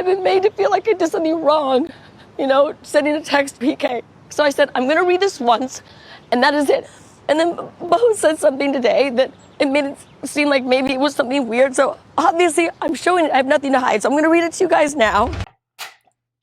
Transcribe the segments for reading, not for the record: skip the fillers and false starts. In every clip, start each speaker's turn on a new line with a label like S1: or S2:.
S1: I've been made to feel like I did something wrong, sending a text to PK. So I said, I'm going to read this once, and that is it. And then Bose said something today that it made it seem like maybe it was something weird. So obviously, I'm showing it. I have nothing to hide. So I'm going to read it to you guys now.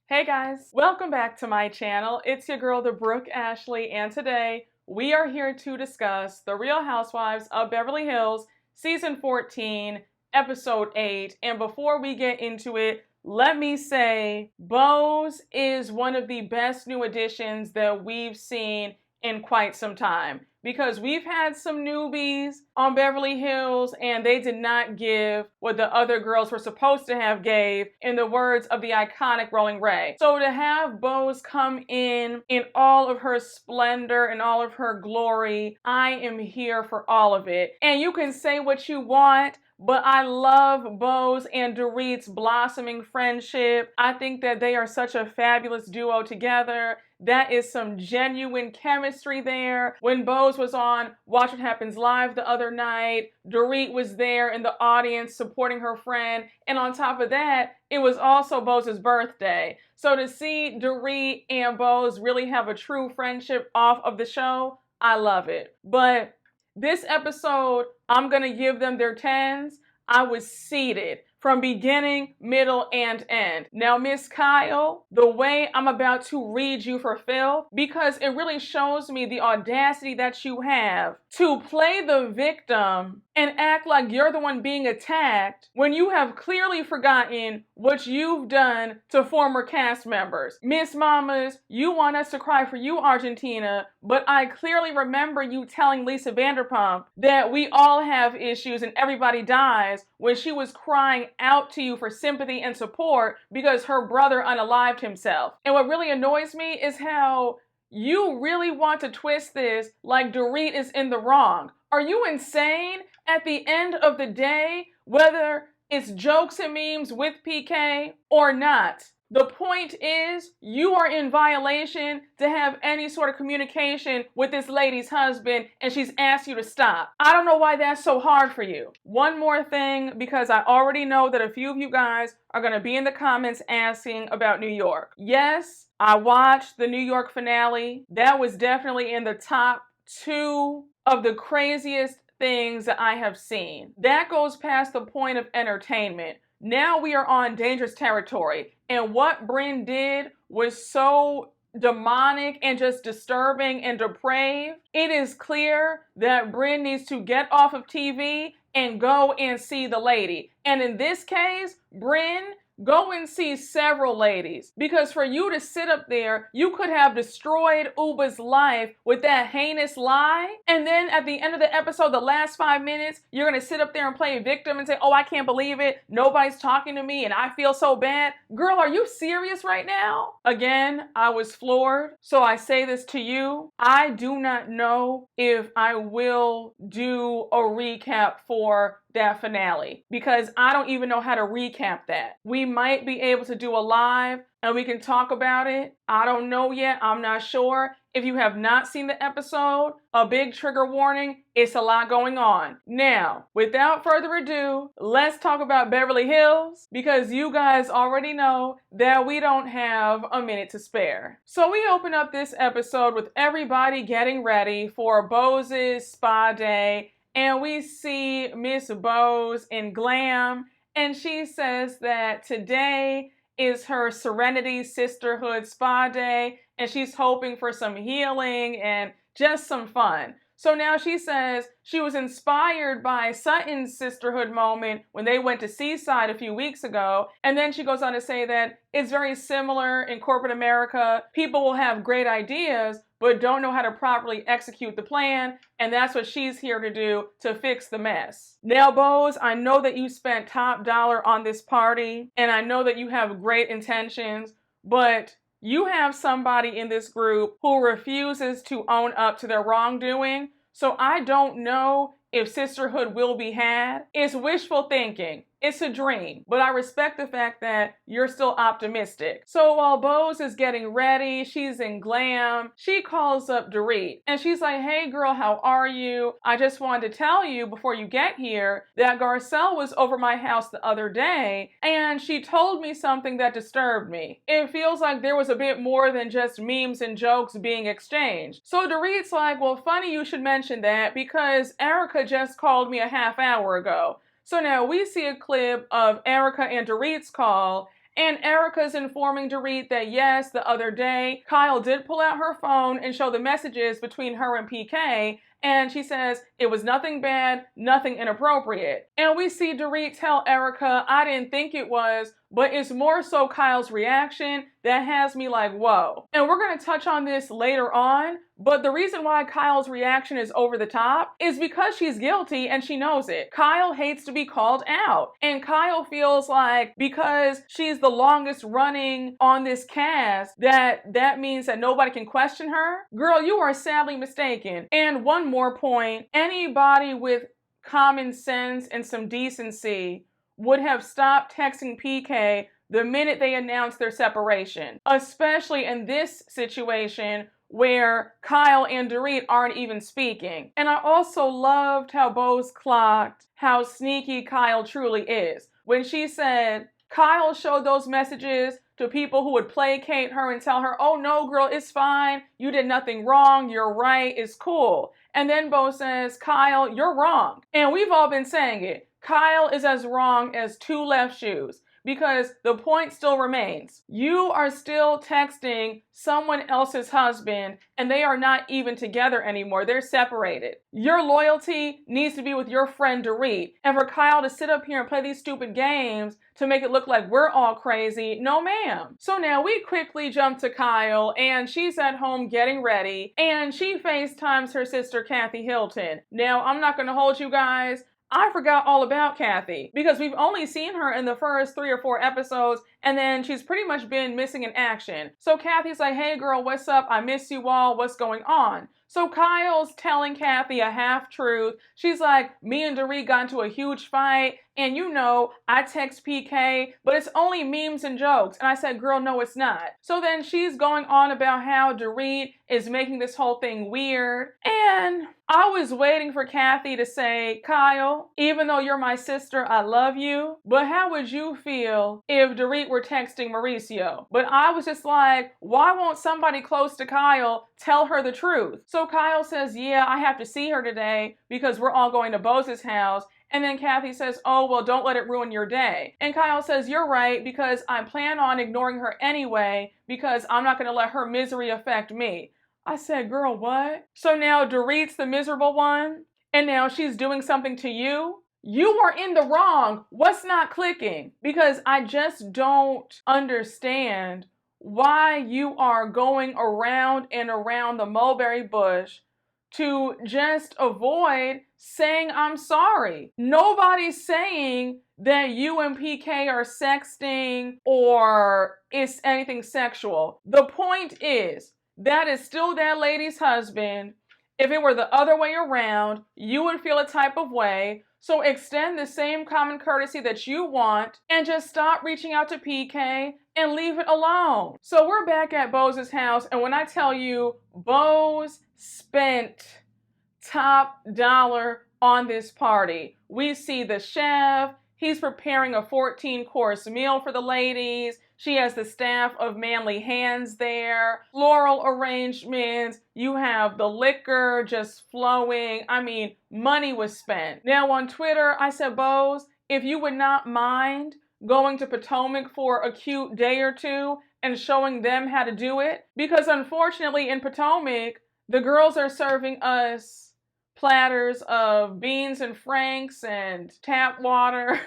S2: Hey guys, welcome back to my channel. It's your girl, the Brooke Ashley, and today we are here to discuss The Real Housewives of Beverly Hills, Season 14, Episode 8. And before we get into it, let me say Bose is one of the best new additions that we've seen in quite some time, because we've had some newbies on Beverly Hills and they did not give what the other girls were supposed to have gave, in the words of the iconic Rolling Ray. So to have Bose come in all of her splendor and all of her glory, I am here for all of it. And you can say what you want, but I love Bose and Dorit's blossoming friendship. I think that they are such a fabulous duo together. That is some genuine chemistry there. When Bose was on Watch What Happens Live the other night, Dorit was there in the audience supporting her friend. And on top of that, it was also Bose's birthday. So to see Dorit and Bose really have a true friendship off of the show, I love it. But this episode, I'm going to give them their 10s. I was seated from beginning, middle, and end. Now, Miss Kyle, the way I'm about to read you for filth, because it really shows me the audacity that you have to play the victim and act like you're the one being attacked when you have clearly forgotten what you've done to former cast members. Miss Mamas, you want us to cry for you, Argentina, but I clearly remember you telling Lisa Vanderpump that we all have issues and everybody dies, when she was crying out to you for sympathy and support because her brother unalived himself. And what really annoys me is how you really want to twist this like Dorit is in the wrong. Are you insane? At the end of the day, whether it's jokes and memes with PK or not, the point is you are in violation to have any sort of communication with this lady's husband, and she's asked you to stop. I don't know why that's so hard for you. One more thing, because I already know that a few of you guys are going to be in the comments asking about New York. Yes, I watched the New York finale. That was definitely in the top 2 of the craziest things that I have seen. That goes past the point of entertainment. Now we are on dangerous territory. And what Brynn did was so demonic and just disturbing and depraved. It is clear that Brynn needs to get off of TV and go and see the lady. And in this case, Brynn, go and see several ladies, because for you to sit up there, you could have destroyed Uba's life with that heinous lie. And then at the end of the episode, the last 5 minutes, you're going to sit up there and play a victim and say, oh, I can't believe it. Nobody's talking to me and I feel so bad. Girl, are you serious right now? Again, I was floored. So I say this to you. I do not know if I will do a recap for that finale, because I don't even know how to recap that. We might be able to do a live and we can talk about it. I don't know yet. I'm not sure. If you have not seen the episode, a big trigger warning, it's a lot going on. Now, without further ado, let's talk about Beverly Hills, because you guys already know that we don't have a minute to spare. So we open up this episode with everybody getting ready for Bose's spa day. And we see Miss Bose in glam, and she says that today is her Serenity Sisterhood Spa Day, and she's hoping for some healing and just some fun. So now she says she was inspired by Sutton's sisterhood moment when they went to Seaside a few weeks ago. And then she goes on to say that it's very similar in corporate America. People will have great ideas, but don't know how to properly execute the plan. And that's what she's here to do, to fix the mess. Now, Bose, I know that you spent top dollar on this party, and I know that you have great intentions, but you have somebody in this group who refuses to own up to their wrongdoing. So I don't know if sisterhood will be had. It's wishful thinking. It's a dream, but I respect the fact that you're still optimistic. So while Bose is getting ready, she's in glam, she calls up Dorit and she's like, hey girl, how are you? I just wanted to tell you before you get here that Garcelle was over my house the other day and she told me something that disturbed me. It feels like there was a bit more than just memes and jokes being exchanged. So Dorit's like, well, funny you should mention that because Erika just called me a half hour ago. So now we see a clip of Erika and Dorit's call, and Erika's informing Dorit that yes, the other day, Kyle did pull out her phone and show the messages between her and PK, and she says it was nothing bad, nothing inappropriate. And we see Dorit tell Erika, I didn't think it was, but it's more so Kyle's reaction that has me like, whoa. And we're going to touch on this later on, but the reason why Kyle's reaction is over the top is because she's guilty and she knows it. Kyle hates to be called out. And Kyle feels like because she's the longest running on this cast, that means that nobody can question her. Girl, you are sadly mistaken. And one more point, anybody with common sense and some decency would have stopped texting PK the minute they announced their separation, especially in this situation where Kyle and Dorit aren't even speaking. And I also loved how Bose clocked how sneaky Kyle truly is. When she said, Kyle showed those messages to people who would placate her and tell her, oh no girl, it's fine, you did nothing wrong, you're right, it's cool. And then Bose says, Kyle, you're wrong. And we've all been saying it. Kyle is as wrong as two left shoes. Because the point still remains. You are still texting someone else's husband and they are not even together anymore. They're separated. Your loyalty needs to be with your friend Dorit. And for Kyle to sit up here and play these stupid games to make it look like we're all crazy, no ma'am. So now we quickly jump to Kyle and she's at home getting ready and she FaceTimes her sister Kathy Hilton. Now I'm not going to hold you guys. I forgot all about Kathy because we've only seen her in the first 3 or 4 episodes and then she's pretty much been missing in action. So Kathy's like, hey girl, what's up? I miss you all. What's going on? So Kyle's telling Kathy a half-truth. She's like, me and Dorit got into a huge fight and you know, I text PK, but it's only memes and jokes. And I said, girl, no, it's not. So then she's going on about how Dorit is making this whole thing weird. And I was waiting for Kathy to say, Kyle, even though you're my sister, I love you. But how would you feel if Dorit were texting Mauricio? But I was just like, why won't somebody close to Kyle tell her the truth? So Kyle says, yeah, I have to see her today because we're all going to Bose's house. And then Kathy says, oh, well, don't let it ruin your day. And Kyle says, you're right, because I plan on ignoring her anyway, because I'm not going to let her misery affect me. I said, girl, what? So now Dorit's the miserable one, and now she's doing something to you? You are in the wrong. What's not clicking? Because I just don't understand why you are going around and around the mulberry bush to just avoid saying I'm sorry. Nobody's saying that you and PK are sexting or it's anything sexual. The point is, that is still that lady's husband. If it were the other way around, you would feel a type of way. So extend the same common courtesy that you want and just stop reaching out to PK and leave it alone. So we're back at Bose's house, and when I tell you, Bose spent top dollar on this party. We see the chef. He's preparing a 14-course meal for the ladies. She has the staff of manly hands there. Floral arrangements. You have the liquor just flowing. I mean, money was spent. Now on Twitter, I said, Bose, if you would not mind going to Potomac for a cute day or two and showing them how to do it. Because unfortunately in Potomac, the girls are serving us platters of beans and franks and tap water,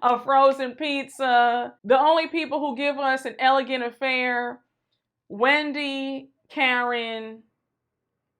S2: a frozen pizza. The only people who give us an elegant affair, Wendy, Karen,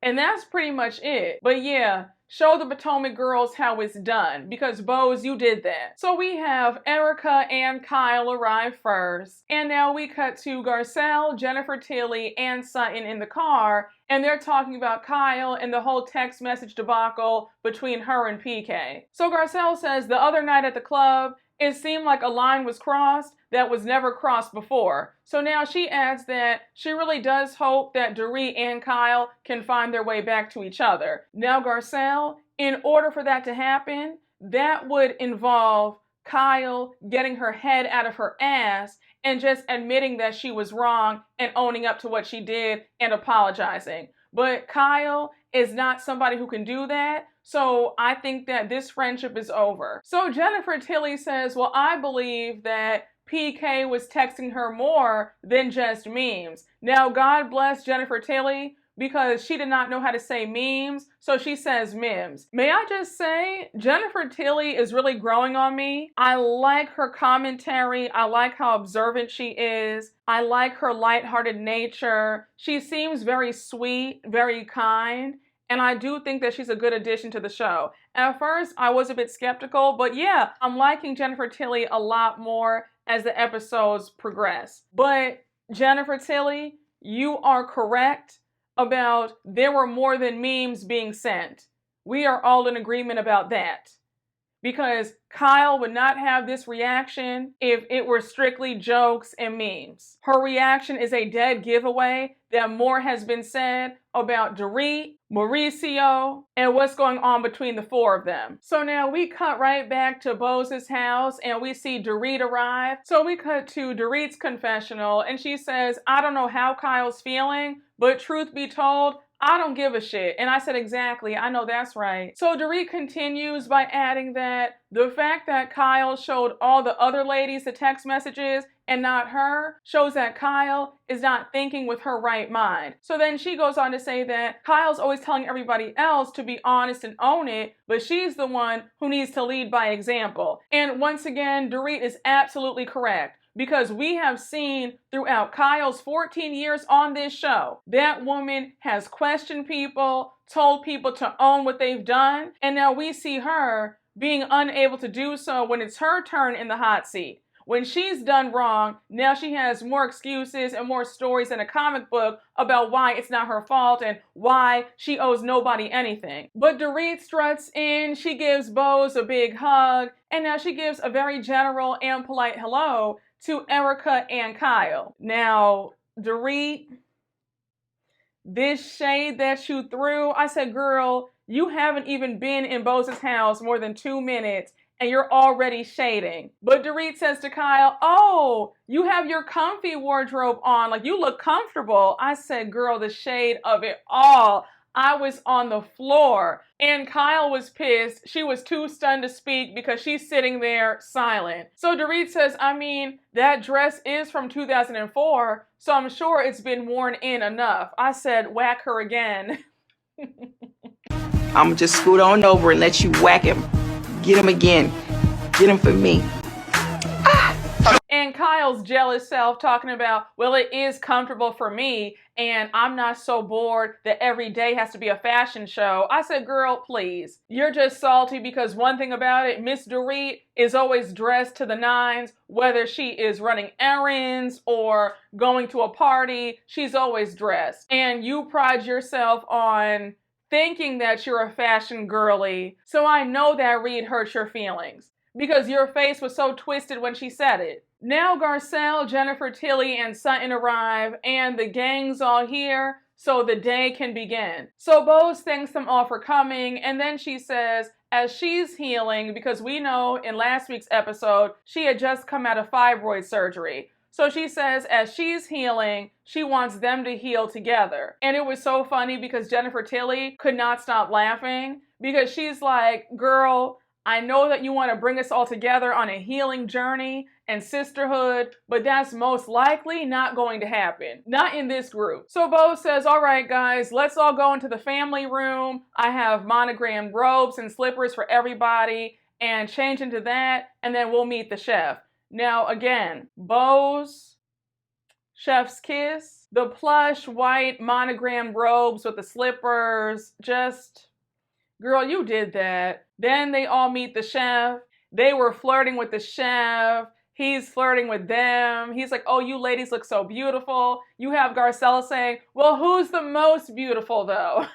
S2: and that's pretty much it. But yeah, show the Potomac girls how it's done, because Bose, you did that. So we have Erika and Kyle arrive first, and now we cut to Garcelle, Jennifer Tilly, and Sutton in the car, and they're talking about Kyle and the whole text message debacle between her and PK. So Garcelle says the other night at the club, it seemed like a line was crossed that was never crossed before. So now she adds that she really does hope that Dorit and Kyle can find their way back to each other. Now Garcelle, in order for that to happen, that would involve Kyle getting her head out of her ass and just admitting that she was wrong and owning up to what she did and apologizing. But Kyle is not somebody who can do that, so I think that this friendship is over. So Jennifer Tilly says, well, I believe that PK was texting her more than just memes. Now, God bless Jennifer Tilly, because she did not know how to say memes, so she says memes. May I just say, Jennifer Tilly is really growing on me. I like her commentary. I like how observant she is. I like her lighthearted nature. She seems very sweet, very kind, and I do think that she's a good addition to the show. At first, I was a bit skeptical, but yeah, I'm liking Jennifer Tilly a lot more as the episodes progress. But Jennifer Tilly, you are correct about there were more than memes being sent. We are all in agreement about that. Because Kyle would not have this reaction if it were strictly jokes and memes. Her reaction is a dead giveaway that more has been said about Dorit, Mauricio, and what's going on between the four of them. So now we cut right back to Bose's house and we see Dorit arrive. So we cut to Dorit's confessional and she says, I don't know how Kyle's feeling, but truth be told, I don't give a shit. And I said, exactly, I know that's right. So Dorit continues by adding that the fact that Kyle showed all the other ladies the text messages and not her shows that Kyle is not thinking with her right mind. So then she goes on to say that Kyle's always telling everybody else to be honest and own it, but she's the one who needs to lead by example. And once again, Dorit is absolutely correct. Because we have seen throughout Kyle's 14 years on this show, that woman has questioned people, told people to own what they've done, and now we see her being unable to do so when it's her turn in the hot seat. When she's done wrong, now she has more excuses and more stories in a comic book about why it's not her fault and why she owes nobody anything. But Dorit struts in, she gives Bose a big hug, and now she gives a very general and polite hello to Erika and Kyle. Now, Dorit, this shade that you threw, I said, girl, you haven't even been in Bose's house more than 2 minutes and you're already shading. But Dorit says to Kyle, oh, you have your comfy wardrobe on, like you look comfortable. I said, girl, the shade of it all. I was on the floor and Kyle was pissed. She was too stunned to speak because she's sitting there silent. So Dorit says, I mean, that dress is from 2004, so I'm sure it's been worn in enough. I said, whack her again.
S3: I'm just scoot on over and let you whack him. Get him again. Get him for me.
S2: And Kyle's jealous self talking about, well, it is comfortable for me and I'm not so bored that every day has to be a fashion show. I said, girl, please. You're just salty because one thing about it, Miss Dorit is always dressed to the nines, whether she is running errands or going to a party, she's always dressed. And you pride yourself on thinking that you're a fashion girly. So I know that read hurt your feelings because your face was so twisted when she said it. Now Garcelle, Jennifer Tilly, and Sutton arrive, and the gang's all here, so the day can begin. So Bose thanks them all for coming, and then she says, as she's healing, because we know in last week's episode, she had just come out of fibroid surgery. So she says, as she's healing, she wants them to heal together. And it was so funny because Jennifer Tilly could not stop laughing, because she's like, girl, I know that you want to bring us all together on a healing journey and sisterhood, but that's most likely not going to happen. Not in this group. So Bose says, all right, guys, let's all go into the family room. I have monogrammed robes and slippers for everybody and change into that, and then we'll meet the chef. Now, again, Bose, chef's kiss, the plush white monogrammed robes with the slippers, just... girl, you did that. Then they all meet the chef. They were flirting with the chef. He's flirting with them. He's like, oh, you ladies look so beautiful. You have Garcelle saying, well, who's the most beautiful though?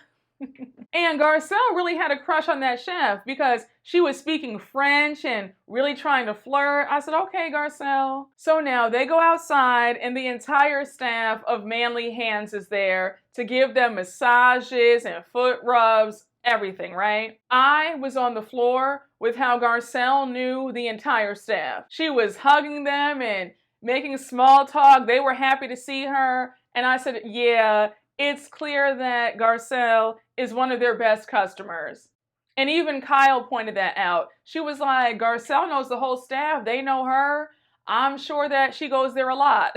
S2: And Garcelle really had a crush on that chef because she was speaking French and really trying to flirt. I said, okay, Garcelle. So now they go outside and the entire staff of Manly Hands is there to give them massages and foot rubs, everything, right? I was on the floor with how Garcelle knew the entire staff. She was hugging them and making small talk. They were happy to see her. And I said, yeah, it's clear that Garcelle is one of their best customers. And even Kyle pointed that out. She was like, Garcelle knows the whole staff. They know her. I'm sure that she goes there a lot.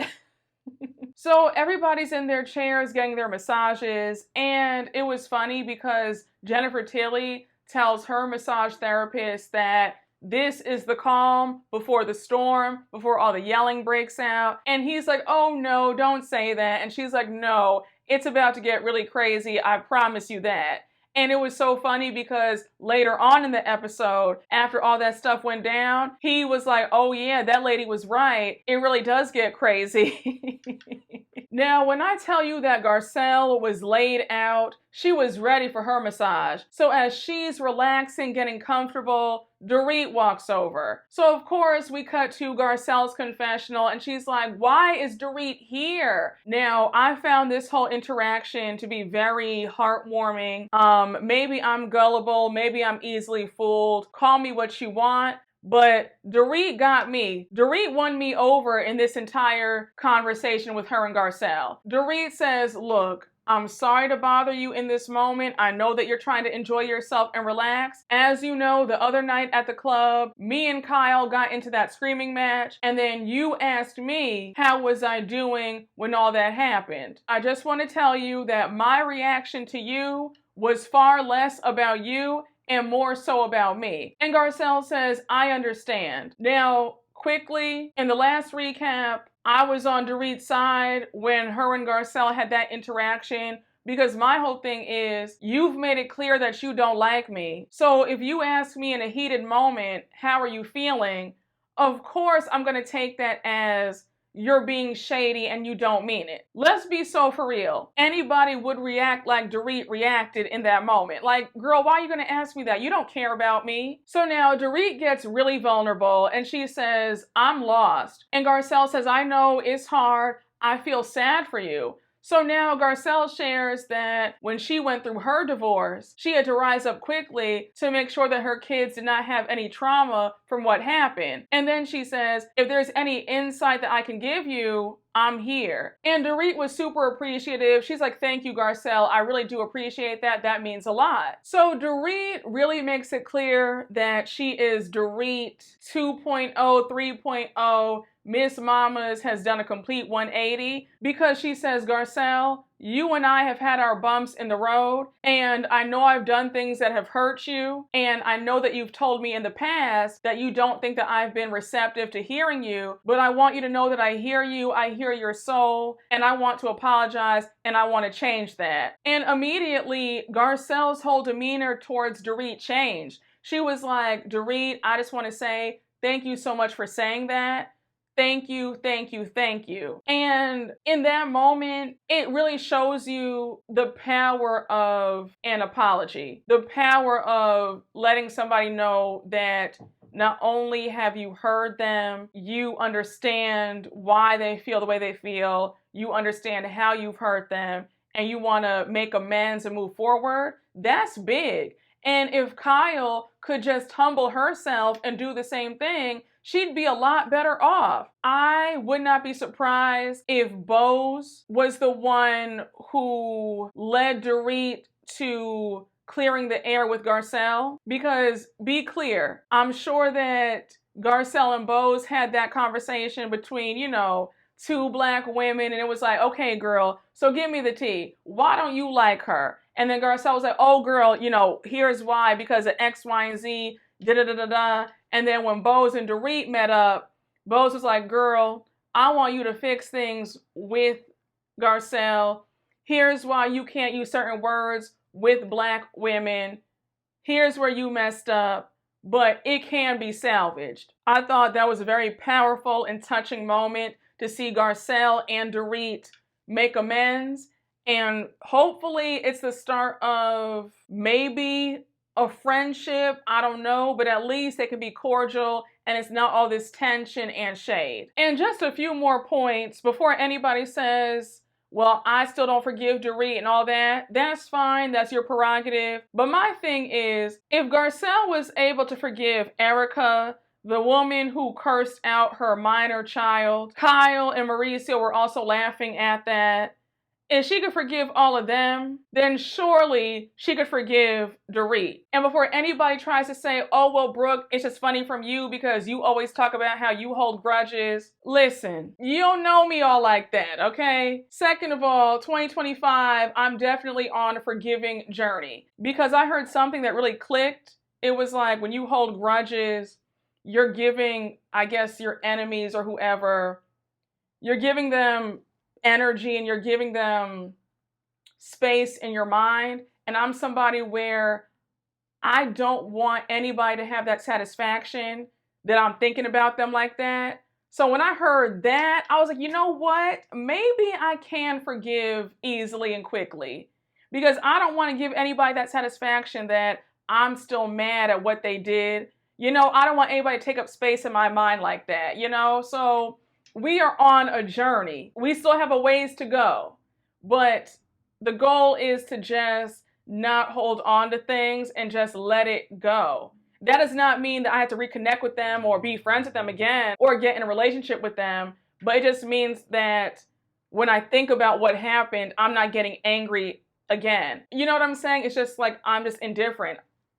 S2: So everybody's in their chairs getting their massages. And it was funny because Jennifer Tilly tells her massage therapist that this is the calm before the storm, before all the yelling breaks out. And he's like, oh no, don't say that. And she's like, no, it's about to get really crazy. I promise you that. And it was so funny because later on in the episode, after all that stuff went down, he was like, oh yeah, that lady was right. It really does get crazy. Now, when I tell you that Garcelle was laid out, she was ready for her massage. So as she's relaxing, getting comfortable, Dorit walks over. So of course we cut to Garcelle's confessional and she's like, why is Dorit here? Now, I found this whole interaction to be very heartwarming. Maybe I'm gullible, maybe I'm easily fooled. Call me what you want. But Dorit got me. Dorit won me over in this entire conversation with her and Garcelle. Dorit says, look, I'm sorry to bother you in this moment. I know that you're trying to enjoy yourself and relax. As you know, the other night at the club, me and Kyle got into that screaming match, and then you asked me, how was I doing when all that happened? I just want to tell you that my reaction to you was far less about you and more so about me. And Garcelle says, I understand. Now, quickly, in the last recap, I was on Dorit's side when her and Garcelle had that interaction because my whole thing is, you've made it clear that you don't like me. So if you ask me in a heated moment, how are you feeling? Of course, I'm going to take that as you're being shady and you don't mean it. Let's be so for real. Anybody would react like Dorit reacted in that moment. Like, girl, why are you gonna ask me that? You don't care about me. So now Dorit gets really vulnerable and she says, I'm lost. And Garcelle says, I know it's hard. I feel sad for you. So now Garcelle shares that when she went through her divorce, she had to rise up quickly to make sure that her kids did not have any trauma from what happened. And then she says, if there's any insight that I can give you, I'm here. And Dorit was super appreciative. She's like, thank you, Garcelle. I really do appreciate that. That means a lot. So Dorit really makes it clear that she is Dorit 2.0, 3.0. Miss Mamas has done a complete 180 because she says, Garcelle, you and I have had our bumps in the road, and I know I've done things that have hurt you, and I know that you've told me in the past that you don't think that I've been receptive to hearing you, but I want you to know that I hear you, I hear your soul, and I want to apologize, and I want to change that. And immediately, Garcelle's whole demeanor towards Dorit changed. She was like, Dorit, I just want to say thank you so much for saying that. Thank you, thank you, thank you. And in that moment, it really shows you the power of an apology, the power of letting somebody know that not only have you heard them, you understand why they feel the way they feel, you understand how you've hurt them, and you want to make amends and move forward. That's big. And if Kyle could just humble herself and do the same thing, she'd be a lot better off. I would not be surprised if Bose was the one who led Dorit to clearing the air with Garcelle. Because, be clear, I'm sure that Garcelle and Bose had that conversation between, you know, two black women, and it was like, okay, girl, so give me the tea. Why don't you like her? And then Garcelle was like, oh, girl, you know, here's why, because of X, Y, and Z, da-da-da-da-da. And then when Bose and Dorit met up, Bose was like, girl, I want you to fix things with Garcelle. Here's why you can't use certain words with black women. here's where you messed up, but it can be salvaged. I thought that was a very powerful and touching moment to see Garcelle and Dorit make amends. And hopefully it's the start of maybe a friendship. I don't know, but at least they can be cordial and it's not all this tension and shade. And just a few more points before anybody says, well, I still don't forgive Dorit and all that. That's fine. That's your prerogative. But my thing is, if Garcelle was able to forgive Erika, the woman who cursed out her minor child, Kyle and Mauricio were also laughing at that. If she could forgive all of them, then surely she could forgive Dorit. And before anybody tries to say, oh, well, Brooke, it's just funny from you because you always talk about how you hold grudges. Listen, you don't know me all like that, okay? Second of all, 2025, I'm definitely on a forgiving journey because I heard something that really clicked. It was like when you hold grudges, you're giving, I guess, your enemies or whoever, you're giving them energy and you're giving them space in your mind. And I'm somebody where I don't want anybody to have that satisfaction that I'm thinking about them like that. So when I heard that, I was like, you know what? Maybe I can forgive easily and quickly because I don't want to give anybody that satisfaction that I'm still mad at what they did. You know, I don't want anybody to take up space in my mind like that, you know? So we are on a journey. We still have a ways to go, but the goal is to just not hold on to things and just let it go. That does not mean that I have to reconnect with them or be friends with them again or get in a relationship with them, but it just means that when I think about what happened, I'm not getting angry again. You know what I'm saying? It's just like I'm just indifferent.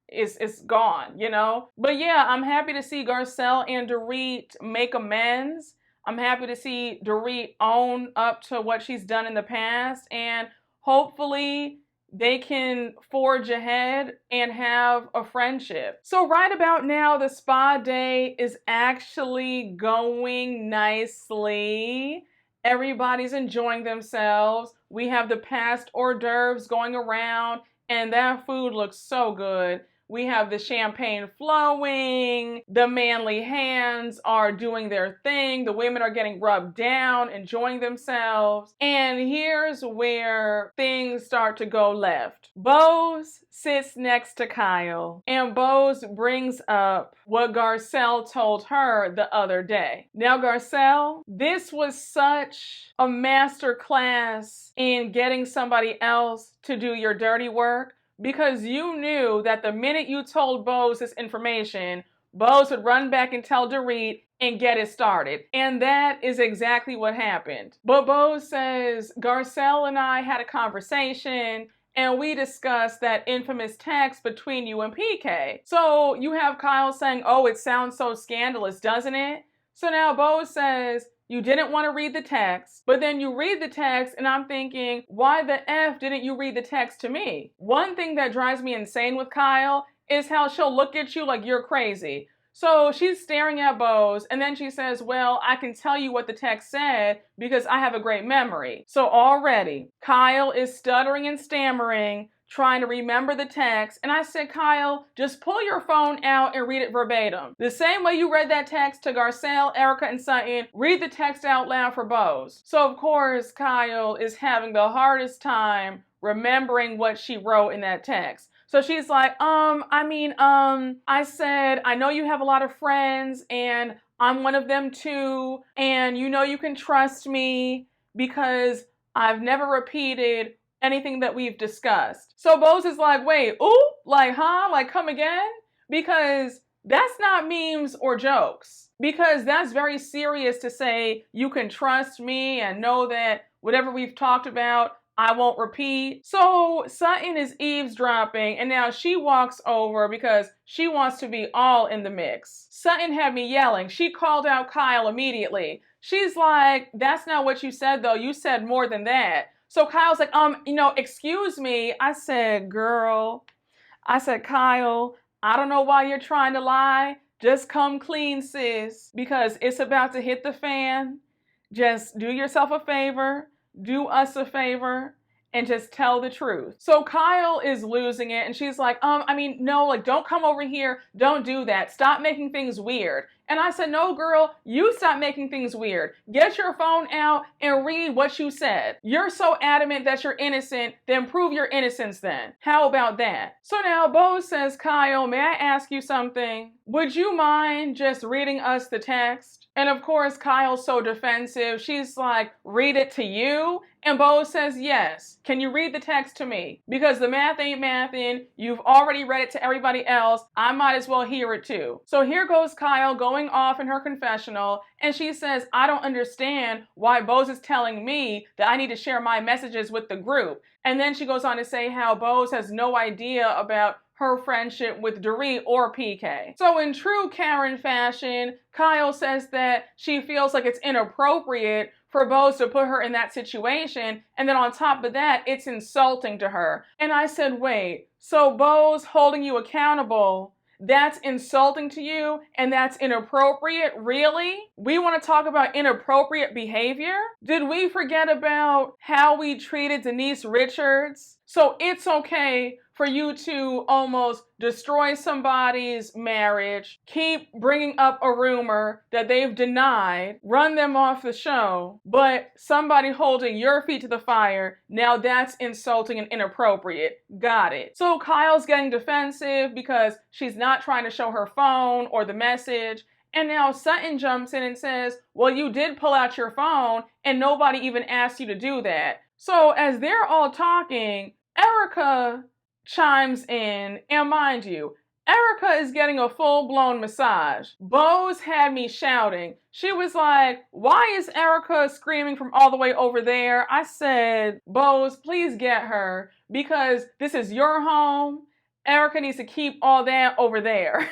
S2: It's gone, you know? But yeah, I'm happy to see Garcelle and Dorit make amends. I'm happy to see Dorit own up to what she's done in the past, and hopefully they can forge ahead and have a friendship. So right about now, the spa day is actually going nicely. Everybody's enjoying themselves. We have the past hors d'oeuvres going around, and that food looks so good. We have the champagne flowing, the manly hands are doing their thing, the women are getting rubbed down, enjoying themselves. And here's where things start to go left. Bose sits next to Kyle, and Bose brings up what Garcelle told her the other day. Now, Garcelle, this was such a master class in getting somebody else to do your dirty work, because you knew that the minute you told Bose this information, Bose would run back and tell Dorit and get it started. And that is exactly what happened. But Bose says, Garcelle and I had a conversation and we discussed that infamous text between you and PK. So you have Kyle saying, oh, it sounds so scandalous, doesn't it? So now Bose says, you didn't want to read the text, but then you read the text and I'm thinking, why the F didn't you read the text to me? One thing that drives me insane with Kyle is how she'll look at you like you're crazy. So she's staring at Bose and then she says, well, I can tell you what the text said because I have a great memory. So already Kyle is stuttering and stammering, trying to remember the text. And I said, Kyle, just pull your phone out and read it verbatim. The same way you read that text to Garcelle, Erika, and Sutton, read the text out loud for Bose. So of course, Kyle is having the hardest time remembering what she wrote in that text. So she's like, I said, I know you have a lot of friends and I'm one of them too. And you know you can trust me because I've never repeated anything that we've discussed. So Bose is like, wait, ooh, like, huh? Like, come again? Because that's not memes or jokes. Because that's very serious to say, you can trust me and know that whatever we've talked about, I won't repeat. So Sutton is eavesdropping and now she walks over because she wants to be all in the mix. Sutton had me yelling. She called out Kyle immediately. She's like, that's not what you said though. You said more than that. So Kyle's like, excuse me. I said, girl, Kyle, I don't know why you're trying to lie. Just come clean, sis, because it's about to hit the fan. Just do yourself a favor, do us a favor, and just tell the truth. So Kyle is losing it, and she's like, no, like, don't come over here. Don't do that. Stop making things weird. And I said, no, girl, you stop making things weird. Get your phone out and read what you said. You're so adamant that you're innocent, then prove your innocence then. How about that? So now Bose says, Kyle, may I ask you something? Would you mind just reading us the text? And of course, Kyle's so defensive. She's like, read it to you? And Bose says, yes. Can you read the text to me? Because the math ain't mathin'. You've already read it to everybody else. I might as well hear it too. So here goes Kyle going off in her confessional. And she says, I don't understand why Bose is telling me that I need to share my messages with the group. And then she goes on to say how Bose has no idea about her friendship with Dorit or PK. So in true Karen fashion, Kyle says that she feels like it's inappropriate for Bose to put her in that situation, and then on top of that, it's insulting to her. And I said, wait, so Bose holding you accountable, that's insulting to you and that's inappropriate? Really? We want to talk about inappropriate behavior? Did we forget about how we treated Denise Richards? So it's okay for you to almost destroy somebody's marriage, keep bringing up a rumor that they've denied, run them off the show, but somebody holding your feet to the fire, now that's insulting and inappropriate. Got it. So Kyle's getting defensive because she's not trying to show her phone or the message. And now Sutton jumps in and says, well, you did pull out your phone and nobody even asked you to do that. So as they're all talking, Erika chimes in, and mind you, Erika is getting a full-blown massage. Bose had me shouting. She was like, why is Erika screaming from all the way over there? I said, Bose, please get her, because this is your home. Erika needs to keep all that over there.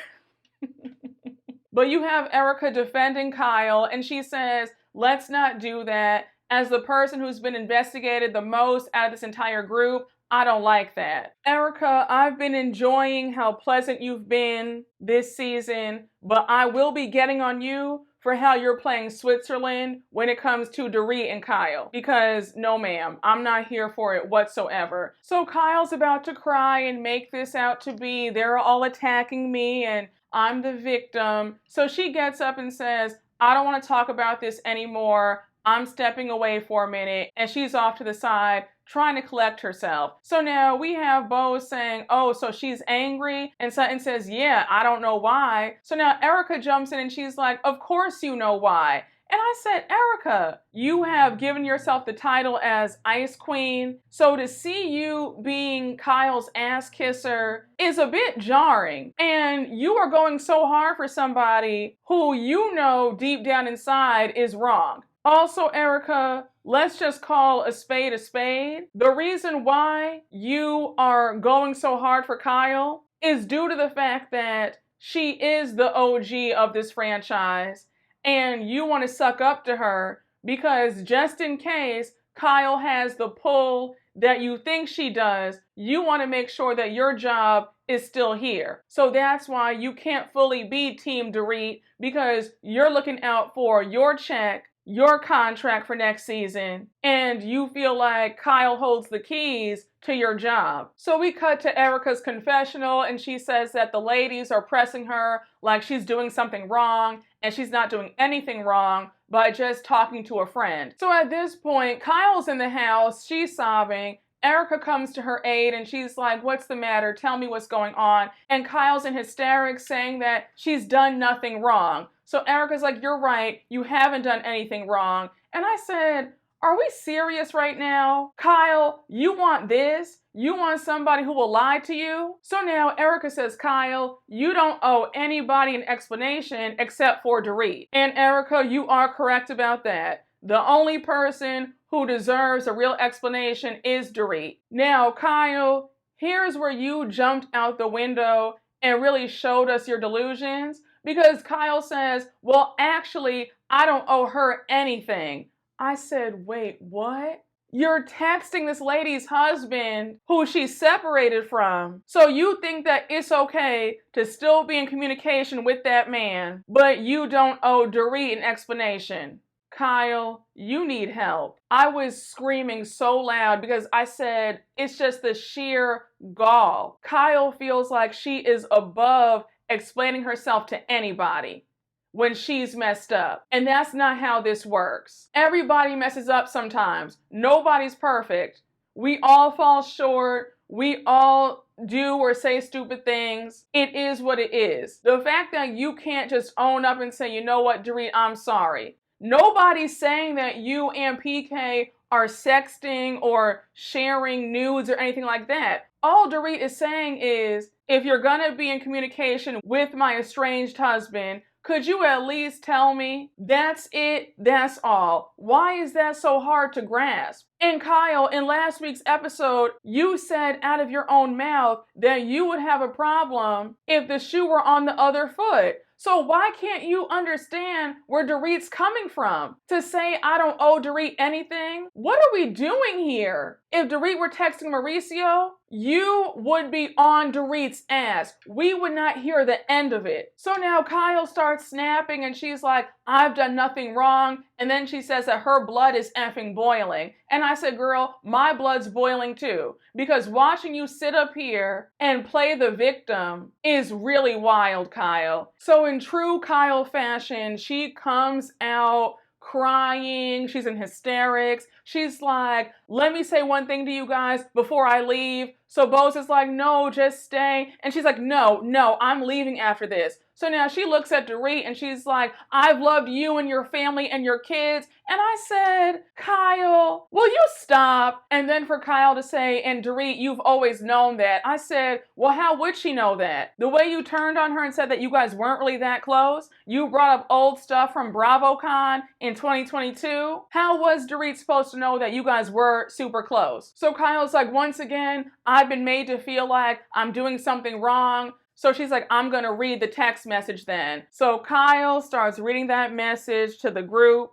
S2: But you have Erika defending Kyle, and she says, let's not do that. As the person who's been investigated the most out of this entire group, I don't like that. Erika, I've been enjoying how pleasant you've been this season, but I will be getting on you for how you're playing Switzerland when it comes to Dorit and Kyle. Because no ma'am, I'm not here for it whatsoever. So Kyle's about to cry and make this out to be they're all attacking me and I'm the victim. So she gets up and says, I don't want to talk about this anymore. I'm stepping away for a minute, and she's off to the side trying to collect herself. So now we have Bose saying, oh, so she's angry, and Sutton says, yeah, I don't know why. So now Erika jumps in and she's like, of course you know why. And I said, Erika, you have given yourself the title as Ice Queen, so to see you being Kyle's ass kisser is a bit jarring. And you are going so hard for somebody who you know deep down inside is wrong. Also, Erika, let's just call a spade a spade. The reason why you are going so hard for Kyle is due to the fact that she is the OG of this franchise and you want to suck up to her because just in case Kyle has the pull that you think she does, you want to make sure that your job is still here. So that's why you can't fully be Team Dorit because you're looking out for your check, your contract for next season, and you feel like Kyle holds the keys to your job. So we cut to Erika's confessional and she says that the ladies are pressing her like she's doing something wrong and she's not doing anything wrong by just talking to a friend. So at this point, Kyle's in the house, she's sobbing. Erika comes to her aid and she's like, what's the matter? Tell me what's going on. And Kyle's in hysterics saying that she's done nothing wrong. So Erika's like, you're right, you haven't done anything wrong. And I said, are we serious right now? Kyle, you want this? You want somebody who will lie to you? So now Erika says, Kyle, you don't owe anybody an explanation except for Dorit. And Erika, you are correct about that. The only person who deserves a real explanation is Dorit. Now, Kyle, here's where you jumped out the window and really showed us your delusions. Because Kyle says, well, actually, I don't owe her anything. I said, wait, what? You're texting this lady's husband who she's separated from. So you think that it's okay to still be in communication with that man, but you don't owe Dorit an explanation. Kyle, you need help. I was screaming so loud because I said, it's just the sheer gall. Kyle feels like she is above explaining herself to anybody when she's messed up. And that's not how this works. Everybody messes up sometimes. Nobody's perfect. We all fall short. We all do or say stupid things. It is what it is. The fact that you can't just own up and say, you know what, Dorit, I'm sorry. Nobody's saying that you and PK are sexting or sharing nudes or anything like that. All Dorit is saying is, if you're gonna be in communication with my estranged husband, could you at least tell me? That's it. That's all. Why is that so hard to grasp? And Kyle, in last week's episode, you said out of your own mouth that you would have a problem if the shoe were on the other foot. So why can't you understand where Dorit's coming from? To say I don't owe Dorit anything? What are we doing here? If Dorit were texting Mauricio, you would be on Dorit's ass. We would not hear the end of it. So now Kyle starts snapping and she's like, I've done nothing wrong. And then she says that her blood is effing boiling. And I said, girl, my blood's boiling too. Because watching you sit up here and play the victim is really wild, Kyle. So in true Kyle fashion, she comes out crying. She's in hysterics. She's like, let me say one thing to you guys before I leave. So Bose is like, no, just stay. And she's like, no, I'm leaving after this. So now she looks at Dorit and she's like, I've loved you and your family and your kids. And I said, Kyle, will you stop? And then for Kyle to say, and Dorit, you've always known that. I said, well, how would she know that? The way you turned on her and said that you guys weren't really that close. You brought up old stuff from BravoCon in 2022. How was Dorit supposed to know that you guys were super close? So Kyle's like, once again, I've been made to feel like I'm doing something wrong. So she's like, I'm going to read the text message then. So Kyle starts reading that message to the group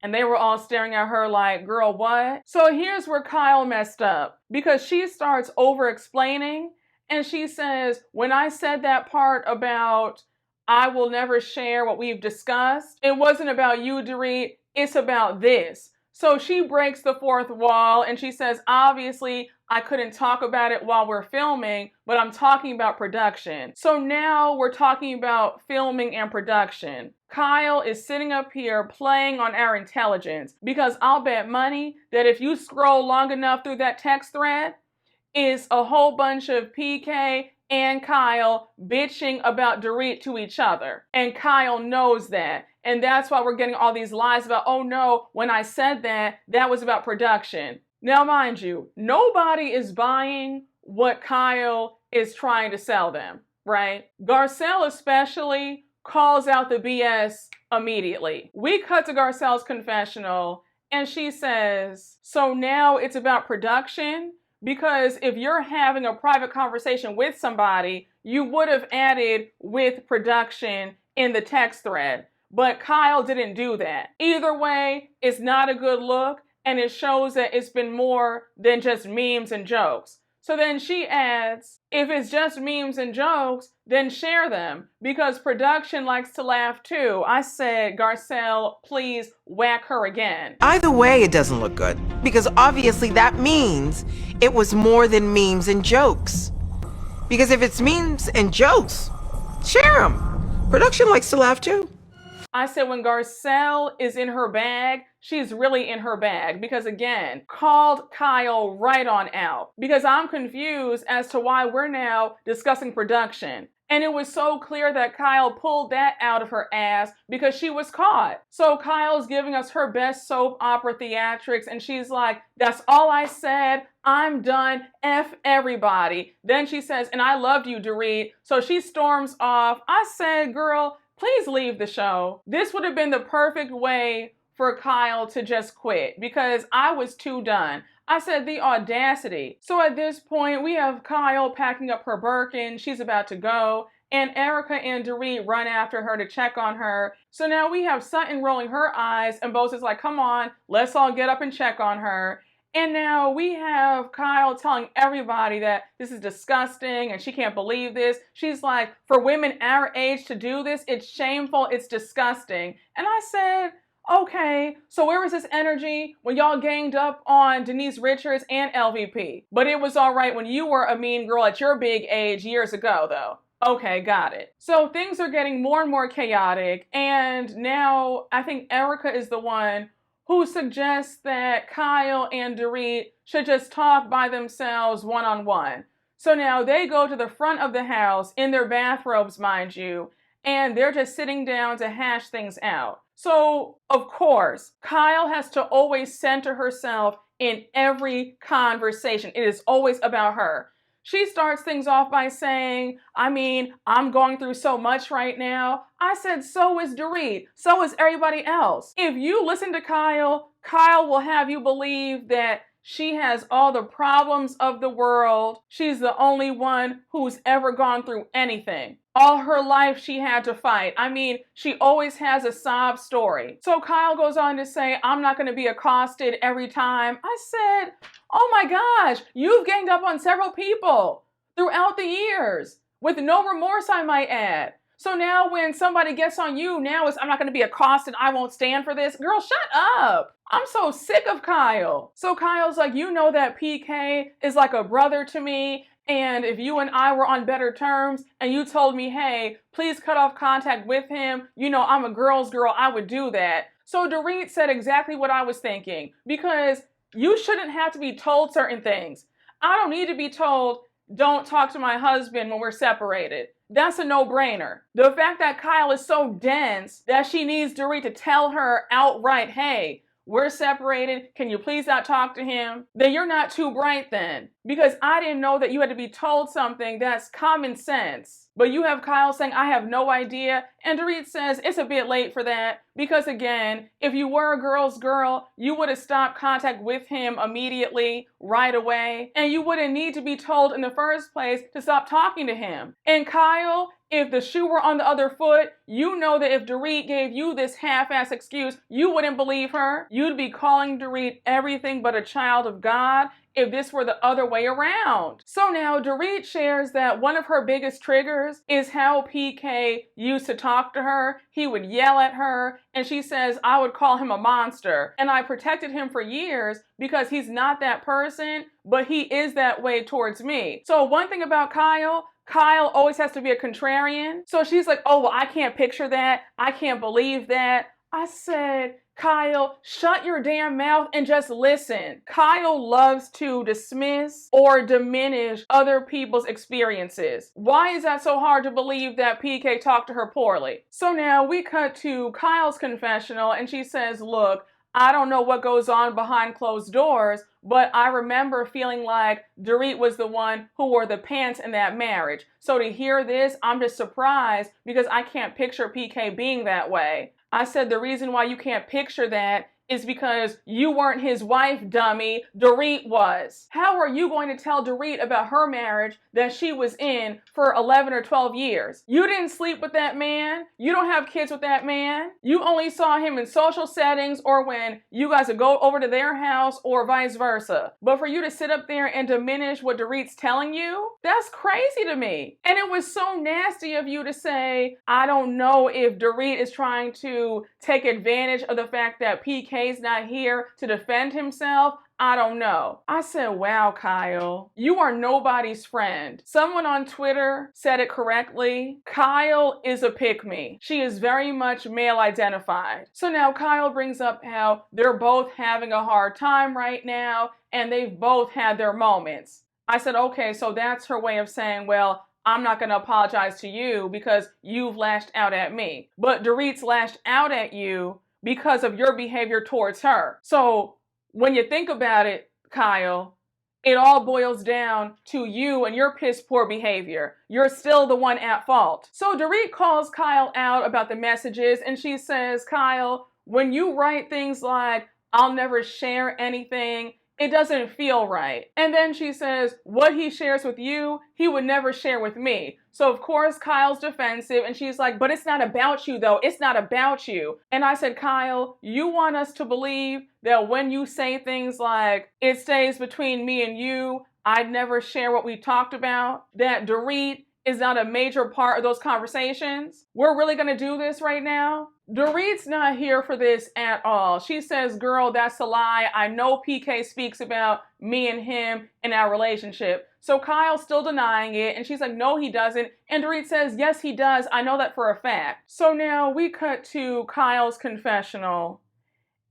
S2: and they were all staring at her like, girl, what? So here's where Kyle messed up because she starts over explaining and she says, when I said that part about I will never share what we've discussed, it wasn't about you, Dorit, it's about this. So she breaks the fourth wall and she says, obviously, I couldn't talk about it while we're filming, but I'm talking about production. So now we're talking about filming and production. Kyle is sitting up here playing on our intelligence because I'll bet money that if you scroll long enough through that text thread, it's a whole bunch of PK and Kyle bitching about Dorit to each other. And Kyle knows that. And that's why we're getting all these lies about, oh no, when I said that, that was about production. Now, mind you, nobody is buying what Kyle is trying to sell them, right? Garcelle especially calls out the BS immediately. We cut to Garcelle's confessional and she says, so now it's about production? Because if you're having a private conversation with somebody, you would have added with production in the text thread. But Kyle didn't do that. Either way, it's not a good look, and it shows that it's been more than just memes and jokes. So then she adds, if it's just memes and jokes, then share them, because production likes to laugh too. I said, Garcelle, please whack her again.
S3: Either way, it doesn't look good, because obviously that means it was more than memes and jokes. Because if it's memes and jokes, share them. Production likes to laugh too.
S2: I said when Garcelle is in her bag, she's really in her bag because, again, called Kyle right on out. Because I'm confused as to why we're now discussing production. And it was so clear that Kyle pulled that out of her ass because she was caught. So Kyle's giving us her best soap opera theatrics and she's like, that's all I said. I'm done. F everybody. Then she says, and I loved you, Dorit. So she storms off. I said, girl, please leave the show. This would have been the perfect way for Kyle to just quit because I was too done. I said the audacity. So at this point, we have Kyle packing up her Birkin. She's about to go. And Erika and Dorit run after her to check on her. So now we have Sutton rolling her eyes and Bose is like, come on, let's all get up and check on her. And now we have Kyle telling everybody that this is disgusting and she can't believe this. She's like, for women our age to do this, it's shameful, it's disgusting. And I said, Okay, so where was this energy when y'all ganged up on Denise Richards and LVP? But it was all right when you were a mean girl at your big age years ago, though. Okay, got it. So things are getting more and more chaotic, and now I think Erika is the one who suggests that Kyle and Dorit should just talk by themselves one-on-one. So now they go to the front of the house in their bathrobes, mind you, and they're just sitting down to hash things out. So, of course, Kyle has to always center herself in every conversation. It is always about her. She starts things off by saying, I'm going through so much right now. I said, so is Dorit. So is everybody else. If you listen to Kyle, Kyle will have you believe that she has all the problems of the world. She's the only one who's ever gone through anything. All her life she had to fight. She always has a sob story. So Kyle goes on to say, I'm not going to be accosted every time. I said, oh my gosh, you've ganged up on several people throughout the years with no remorse, I might add. So now when somebody gets on you, now it's, I'm not going to be accosted. I won't stand for this. Girl, shut up. I'm so sick of Kyle. So Kyle's like, you know that PK is like a brother to me. And if you and I were on better terms and you told me, hey, please cut off contact with him, you know, I'm a girl's girl, I would do that. So Dorit said exactly what I was thinking, because you shouldn't have to be told certain things. I don't need to be told, don't talk to my husband when we're separated. That's a no-brainer. The fact that Kyle is so dense that she needs Dorit to tell her outright, hey, we're separated, can you please not talk to him? Then you're not too bright then. Because I didn't know that you had to be told something that's common sense. But you have Kyle saying, I have no idea. And Dorit says, it's a bit late for that. Because again, if you were a girl's girl, you would have stopped contact with him immediately, right away. And you wouldn't need to be told in the first place to stop talking to him. And Kyle, if the shoe were on the other foot, you know that if Dorit gave you this half-ass excuse, you wouldn't believe her. You'd be calling Dorit everything but a child of God if this were the other way around. So now Dorit shares that one of her biggest triggers is how PK used to talk to her. He would yell at her, and she says, I would call him a monster. And I protected him for years because he's not that person, but he is that way towards me. So one thing about Kyle always has to be a contrarian. So she's like, oh, well, I can't picture that. I can't believe that. I said, Kyle, shut your damn mouth and just listen. Kyle loves to dismiss or diminish other people's experiences. Why is that so hard to believe that PK talked to her poorly? So now we cut to Kyle's confessional and she says, look, I don't know what goes on behind closed doors, but I remember feeling like Dorit was the one who wore the pants in that marriage. So to hear this, I'm just surprised because I can't picture PK being that way. I said the reason why you can't picture that is because you weren't his wife, dummy. Dorit was. How are you going to tell Dorit about her marriage that she was in for 11 or 12 years? You didn't sleep with that man. You don't have kids with that man. You only saw him in social settings or when you guys would go over to their house or vice versa. But for you to sit up there and diminish what Dorit's telling you, that's crazy to me. And it was so nasty of you to say, I don't know if Dorit is trying to take advantage of the fact that PK's not here to defend himself. I don't know. I said, wow, Kyle, you are nobody's friend. Someone on Twitter said it correctly. Kyle is a pick-me. She is very much male identified. So now Kyle brings up how they're both having a hard time right now and they've both had their moments. I said, okay, so that's her way of saying, well, I'm not going to apologize to you because you've lashed out at me. But Dorit's lashed out at you because of your behavior towards her. So when you think about it, Kyle, it all boils down to you and your piss poor behavior. You're still the one at fault. So Dorit calls Kyle out about the messages and she says, Kyle, when you write things like, I'll never share anything, it doesn't feel right. And then she says, what he shares with you, he would never share with me. So of course Kyle's defensive and she's like, but it's not about you though. It's not about you. And I said, Kyle, you want us to believe that when you say things like, it stays between me and you, I'd never share what we talked about, that Dorit is not a major part of those conversations? We're really gonna do this right now? Dorit's not here for this at all. She says, girl, that's a lie. I know PK speaks about me and him and our relationship. So Kyle's still denying it, and she's like, no, he doesn't. And Dorit says, yes, he does. I know that for a fact. So now we cut to Kyle's confessional.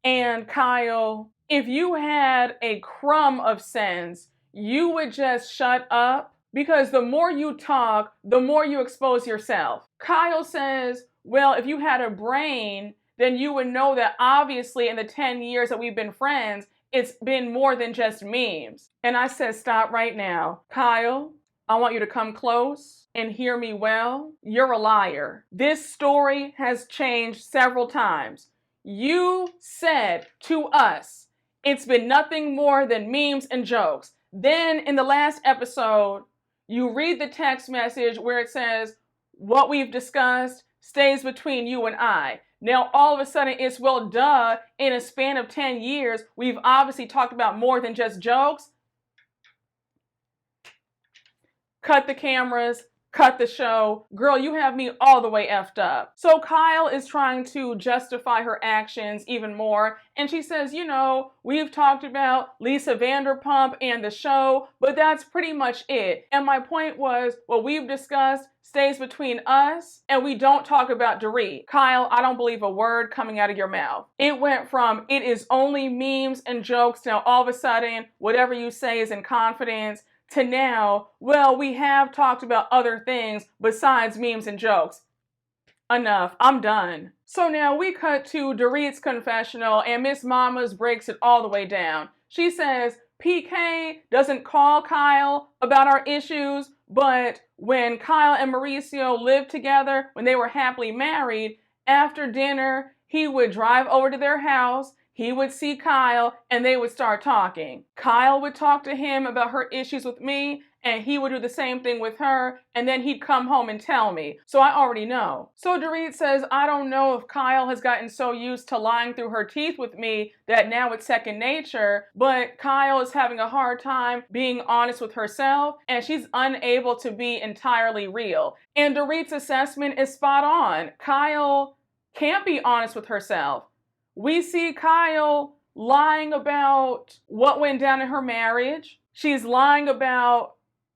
S2: And Kyle, if you had a crumb of sense, you would just shut up, because the more you talk, the more you expose yourself. Kyle says, well, if you had a brain, then you would know that obviously in the 10 years that we've been friends, it's been more than just memes. And I said, stop right now. Kyle, I want you to come close and hear me well. You're a liar. This story has changed several times. You said to us, it's been nothing more than memes and jokes. Then in the last episode, you read the text message where it says, what we've discussed stays between you and I. Now, all of a sudden, it's, well, duh, in a span of 10 years, we've obviously talked about more than just jokes. Cut the cameras, cut the show. Girl, you have me all the way effed up. So Kyle is trying to justify her actions even more. And she says, you know, we've talked about Lisa Vanderpump and the show, but that's pretty much it. And my point was, what we've discussed stays between us, and we don't talk about Dorit. Kyle, I don't believe a word coming out of your mouth. It went from, it is only memes and jokes, now all of a sudden, whatever you say is in confidence, to now, well, we have talked about other things besides memes and jokes. Enough. I'm done. So now we cut to Dorit's confessional, and Miss Mamas breaks it all the way down. She says, PK doesn't call Kyle about our issues, but when Kyle and Mauricio lived together, when they were happily married, after dinner, he would drive over to their house, he would see Kyle, and they would start talking. Kyle would talk to him about her issues with me, and he would do the same thing with her, and then he'd come home and tell me. So I already know. So Dorit says, I don't know if Kyle has gotten so used to lying through her teeth with me that now it's second nature, but Kyle is having a hard time being honest with herself, and she's unable to be entirely real. And Dorit's assessment is spot on. Kyle can't be honest with herself. We see Kyle lying about what went down in her marriage. She's lying about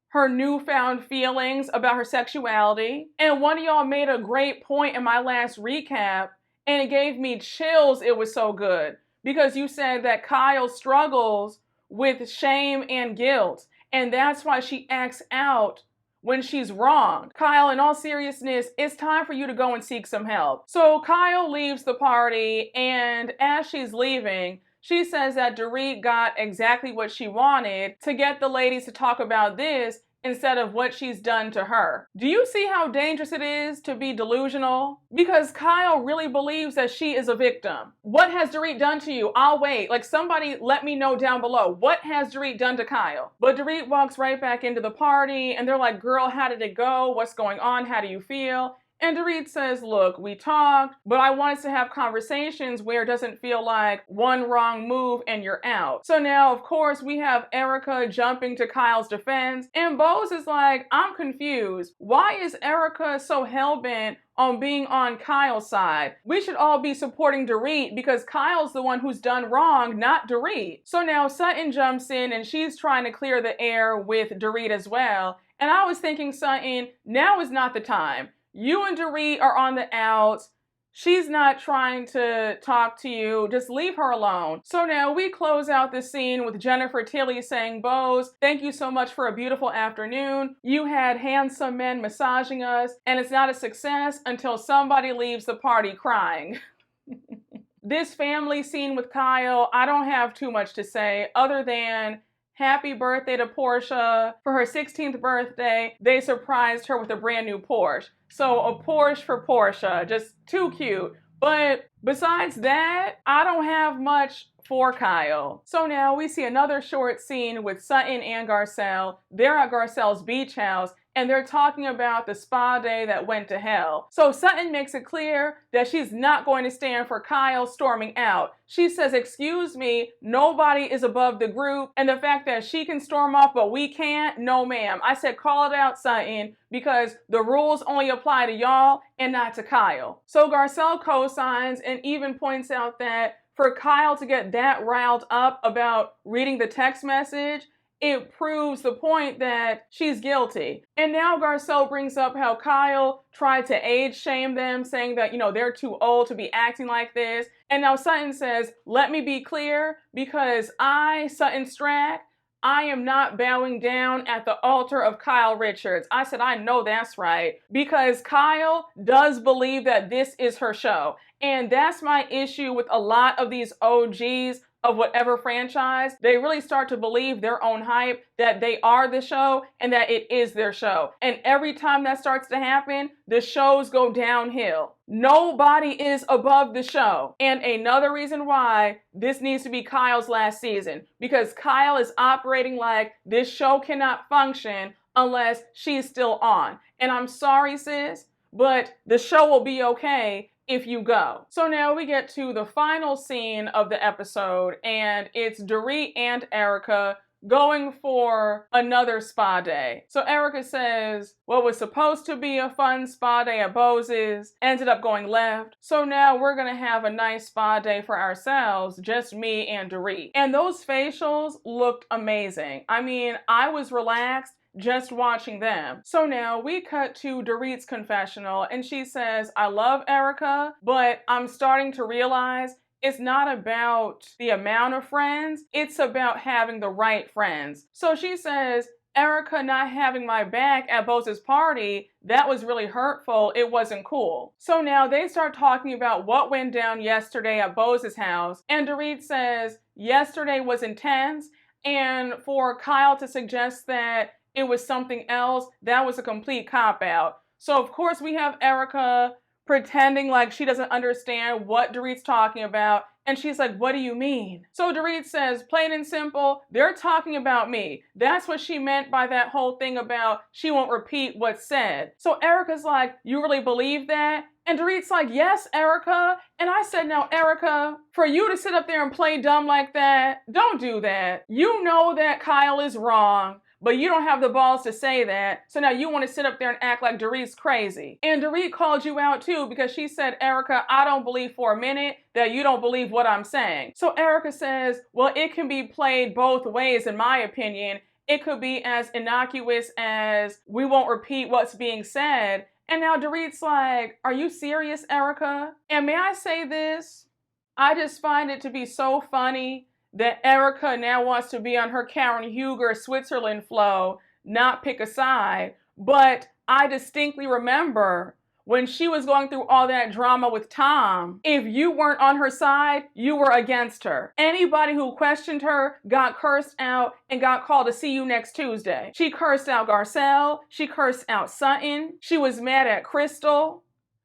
S2: her newfound feelings about her sexuality. And one of y'all made a great point in my last recap, and it gave me chills. It was so good. Because you said that Kyle struggles with shame and guilt, and that's why she acts out when she's wrong. Kyle, in all seriousness, it's time for you to go and seek some help. So Kyle leaves the party, and as she's leaving, she says that Dorit got exactly what she wanted to get the ladies to talk about this instead of what she's done to her. Do you see how dangerous it is to be delusional? Because Kyle really believes that she is a victim. What has Dorit done to you? I'll wait. Like, somebody let me know down below. What has Dorit done to Kyle? But Dorit walks right back into the party, and they're like, girl, how did it go? What's going on? How do you feel? And Dorit says, look, we talked, but I want us to have conversations where it doesn't feel like one wrong move and you're out. So now, of course, we have Erika jumping to Kyle's defense, and Bose is like, I'm confused. Why is Erika so hell-bent on being on Kyle's side? We should all be supporting Dorit because Kyle's the one who's done wrong, not Dorit. So now Sutton jumps in, and she's trying to clear the air with Dorit as well. And I was thinking, Sutton, now is not the time. You and Dorit are on the outs. She's not trying to talk to you. Just leave her alone. So now we close out the scene with Jennifer Tilly saying, Bose, thank you so much for a beautiful afternoon. You had handsome men massaging us, and it's not a success until somebody leaves the party crying. This family scene with Kyle, I don't have too much to say other than happy birthday to Portia. For her 16th birthday, they surprised her with a brand new Porsche. So a Porsche for Portia, just too cute. But besides that, I don't have much for Kyle. So now we see another short scene with Sutton and Garcelle. They're at Garcelle's beach house, and they're talking about the spa day that went to hell. So Sutton makes it clear that she's not going to stand for Kyle storming out. She says, excuse me, nobody is above the group, and the fact that she can storm off but we can't, no ma'am. I said call it out, Sutton, because the rules only apply to y'all and not to Kyle. So Garcelle co-signs and even points out that for Kyle to get that riled up about reading the text message, it proves the point that she's guilty. And now Garcelle brings up how Kyle tried to age shame them, saying that, you know, they're too old to be acting like this. And now Sutton says, let me be clear, because I, Sutton Strack, I am not bowing down at the altar of Kyle Richards. I said, I know that's right, because Kyle does believe that this is her show. And that's my issue with a lot of these OGs of whatever franchise. They really start to believe their own hype, that they are the show and that it is their show. And every time that starts to happen, the shows go downhill. Nobody is above the show. And another reason why this needs to be Kyle's last season, because Kyle is operating like this show cannot function unless she's still on. And I'm sorry, sis, but the show will be okay if you go. So now we get to the final scene of the episode, and it's Dorit and Erika going for another spa day. So Erika says what was supposed to be a fun spa day at Bose's ended up going left. So now we're gonna have a nice spa day for ourselves, just me and Dorit. And those facials looked amazing. I mean, I was relaxed just watching them. So now we cut to Dorit's confessional, and she says, I love Erika, but I'm starting to realize it's not about the amount of friends, it's about having the right friends. So she says, Erika not having my back at Bose's party, that was really hurtful. It wasn't cool. So now they start talking about what went down yesterday at Bose's house, and Dorit says, yesterday was intense, and for Kyle to suggest that it was something else, that was a complete cop-out. So of course we have Erika pretending like she doesn't understand what Dorit's talking about, and she's like, what do you mean? So Dorit says, plain and simple, they're talking about me. That's what she meant by that whole thing about she won't repeat what's said. So Erika's like, you really believe that? And Dorit's like, yes, Erika. And I said, now, Erika, for you to sit up there and play dumb like that, don't do that. You know that Kyle is wrong, but you don't have the balls to say that. So now you want to sit up there and act like Dorit's crazy. And Dorit called you out too, because she said, Erika, I don't believe for a minute that you don't believe what I'm saying. So Erika says, well, it can be played both ways in my opinion. It could be as innocuous as we won't repeat what's being said. And now Dorit's like, are you serious, Erika? And may I say this? I just find it to be so funny that Erika now wants to be on her Karen Huger Switzerland flow, not pick a side. But I distinctly remember when she was going through all that drama with Tom, if you weren't on her side, you were against her. Anybody who questioned her got cursed out and got called to see you next Tuesday. She cursed out Garcelle. She cursed out Sutton. She was mad at Crystal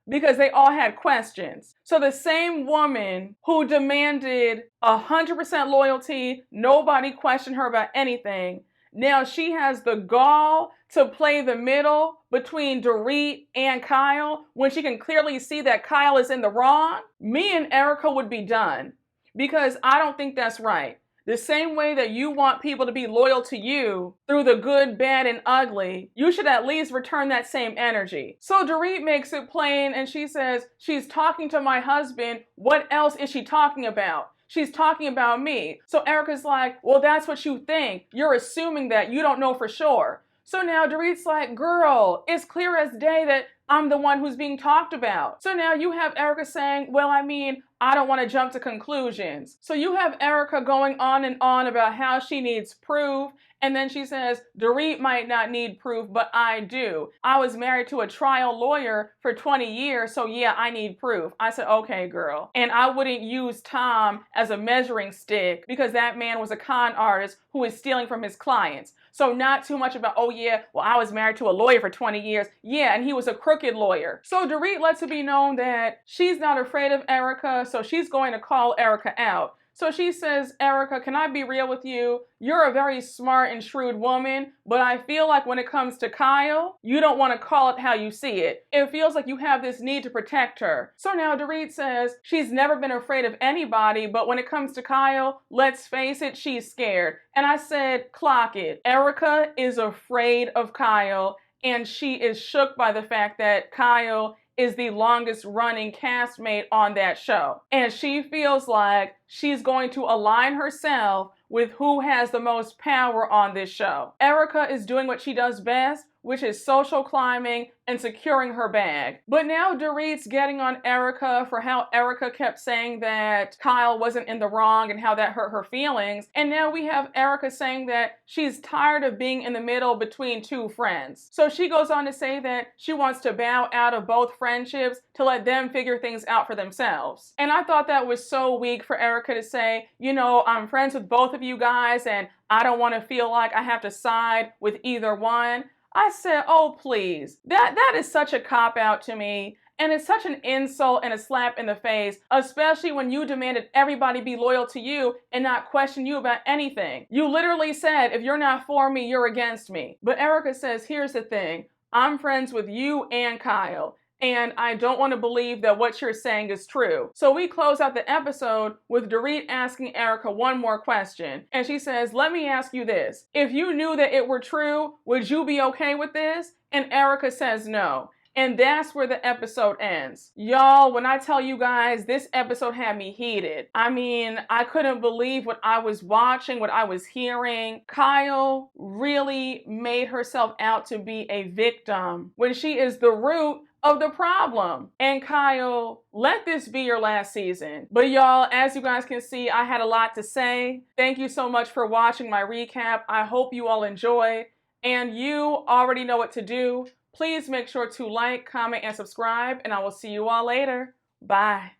S2: because they all had questions. So the same woman who demanded 100% loyalty, nobody questioned her about anything, now she has the gall to play the middle between Dorit and Kyle when she can clearly see that Kyle is in the wrong. Me and Erika would be done, because I don't think that's right. The same way that you want people to be loyal to you through the good, bad, and ugly, you should at least return that same energy. So Dorit makes it plain, and she says, she's talking to my husband. What else is she talking about? She's talking about me. So Erika's like, well, that's what you think. You're assuming that. You don't know for sure. So now Dorit's like, girl, it's clear as day that I'm the one who's being talked about. So now you have Erika saying, well, I mean, I don't want to jump to conclusions. So you have Erika going on and on about how she needs proof. And then she says, Dorit might not need proof, but I do. I was married to a trial lawyer for 20 years, so yeah, I need proof. I said, okay, girl. And I wouldn't use Tom as a measuring stick because that man was a con artist who was stealing from his clients. So not too much about, oh yeah, well, I was married to a lawyer for 20 years. Yeah, and he was a crooked lawyer. So Dorit lets it be known that she's not afraid of Erika, so she's going to call Erika out. So she says, Erika, can I be real with you? You're a very smart and shrewd woman, but I feel like when it comes to Kyle, you don't want to call it how you see it. It feels like you have this need to protect her. So now Dorit says she's never been afraid of anybody, but when it comes to Kyle, let's face it, she's scared. And I said, clock it. Erika is afraid of Kyle, and she is shook by the fact that Kyle is the longest running castmate on that show. And she feels like she's going to align herself with who has the most power on this show. Erika is doing what she does best, which is social climbing and securing her bag. But now Dorit's getting on Erika for how Erika kept saying that Kyle wasn't in the wrong and how that hurt her feelings. And now we have Erika saying that she's tired of being in the middle between two friends. So she goes on to say that she wants to bow out of both friendships to let them figure things out for themselves. And I thought that was so weak for Erika to say, you know, I'm friends with both of you guys and I don't want to feel like I have to side with either one. I said, oh, please. That is such a cop-out to me. And it's such an insult and a slap in the face, especially when you demanded everybody be loyal to you and not question you about anything. You literally said, if you're not for me, you're against me. But Erika says, here's the thing. I'm friends with you and Kyle, and I don't want to believe that what you're saying is true. So we close out the episode with Dorit asking Erika one more question. And she says, let me ask you this. If you knew that it were true, would you be okay with this? And Erika says no. And that's where the episode ends. Y'all, when I tell you guys, this episode had me heated. I mean, I couldn't believe what I was watching, what I was hearing. Kyle really made herself out to be a victim when she is the root of the problem. And Kyle, let this be your last season. But y'all, as you guys can see, I had a lot to say. Thank you so much for watching my recap. I hope you all enjoy. And you already know what to do. Please make sure to like, comment, and subscribe, and I will see you all later. Bye.